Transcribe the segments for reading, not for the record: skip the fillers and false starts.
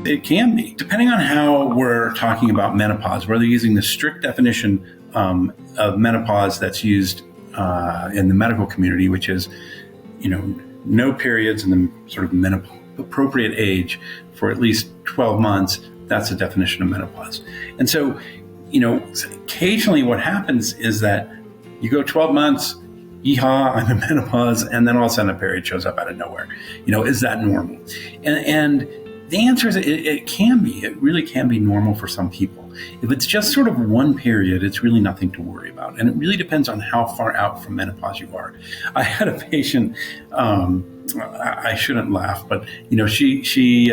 It can be, depending on how we're talking about menopause, whether using the strict definition of menopause that's used in the medical community, which is, no periods in the sort of appropriate age for at least 12 months. That's a definition of menopause. And so, occasionally what happens is that you go 12 months, yeehaw, I'm in menopause, and then all of a sudden a period shows up out of nowhere. Is that normal? And the answer is it can be. It really can be normal for some people. If it's just sort of one period, it's really nothing to worry about. And it really depends on how far out from menopause you are. I had a patient, I shouldn't laugh, but she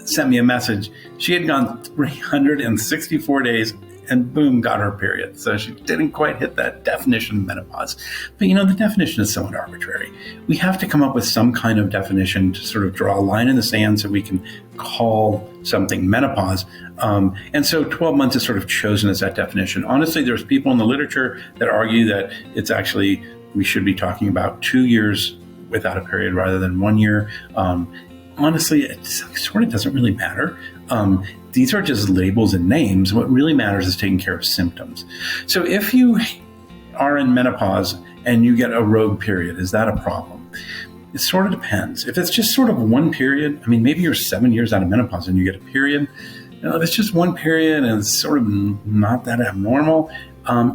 sent me a message. She had gone 364 days and boom, got her period. So she didn't quite hit that definition of menopause. But the definition is somewhat arbitrary. We have to come up with some kind of definition to sort of draw a line in the sand so we can call something menopause. And so 12 months is sort of chosen as that definition. Honestly, there's people in the literature that argue that it's actually, we should be talking about 2 years without a period rather than 1 year. Honestly, it sort of doesn't really matter. These are just labels and names. What really matters is taking care of symptoms. So if you are in menopause and you get a rogue period, is that a problem? It sort of depends. If it's just sort of one period, maybe you're 7 years out of menopause and you get a period. If it's just one period and it's sort of not that abnormal,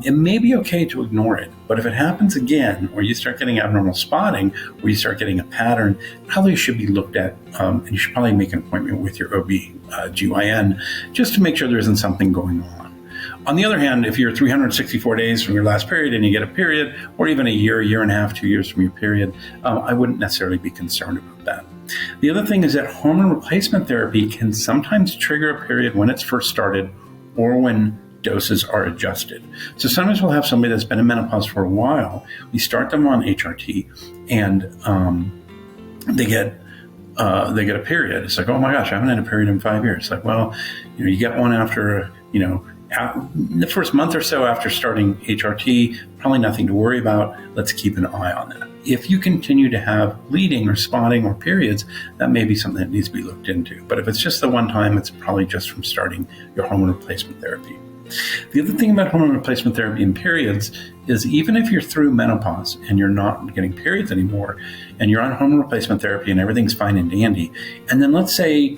it may be okay to ignore it. But if it happens again, or you start getting abnormal spotting, or you start getting a pattern, probably should be looked at, and you should probably make an appointment with your OB/GYN just to make sure there isn't something going on. On the other hand, if you're 364 days from your last period and you get a period, or even a year and a half, 2 years from your period, I wouldn't necessarily be concerned about that. The other thing is that hormone replacement therapy can sometimes trigger a period when it's first started or when doses are adjusted. So sometimes we'll have somebody that's been in menopause for a while. We start them on HRT, and they get a period. It's like, oh my gosh, I haven't had a period in 5 years. It's like, well, you get one after, the first month or so after starting HRT, probably nothing to worry about. Let's keep an eye on that. If you continue to have bleeding or spotting or periods, that may be something that needs to be looked into. But if it's just the one time, it's probably just from starting your hormone replacement therapy. The other thing about hormone replacement therapy and periods is even if you're through menopause and you're not getting periods anymore and you're on hormone replacement therapy and everything's fine and dandy, and then let's say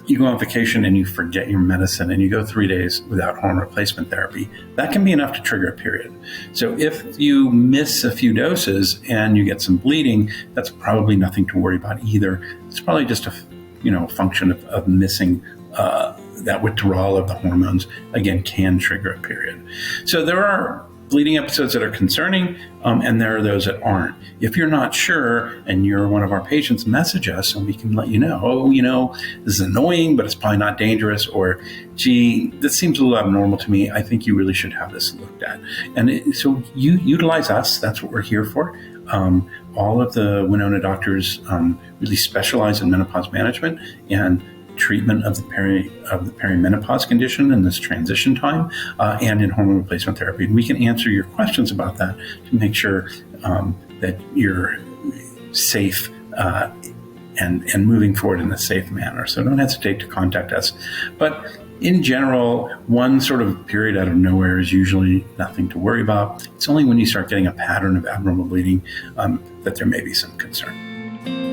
you go on vacation and you forget your medicine and you go 3 days without hormone replacement therapy, that can be enough to trigger a period. So if you miss a few doses and you get some bleeding, that's probably nothing to worry about either. It's probably just a function of missing that withdrawal of the hormones, again, can trigger a period. So there are bleeding episodes that are concerning, and there are those that aren't. If you're not sure and you're one of our patients, message us and we can let you know, this is annoying, but it's probably not dangerous, or gee, this seems a little abnormal to me. I think you really should have this looked at. And so you utilize us. That's what we're here for. All of the Winona doctors really specialize in menopause management and treatment of the perimenopause condition in this transition time, and in hormone replacement therapy. And we can answer your questions about that to make sure that you're safe and moving forward in a safe manner. So don't hesitate to contact us. But in general, one sort of period out of nowhere is usually nothing to worry about. It's only when you start getting a pattern of abnormal bleeding that there may be some concern.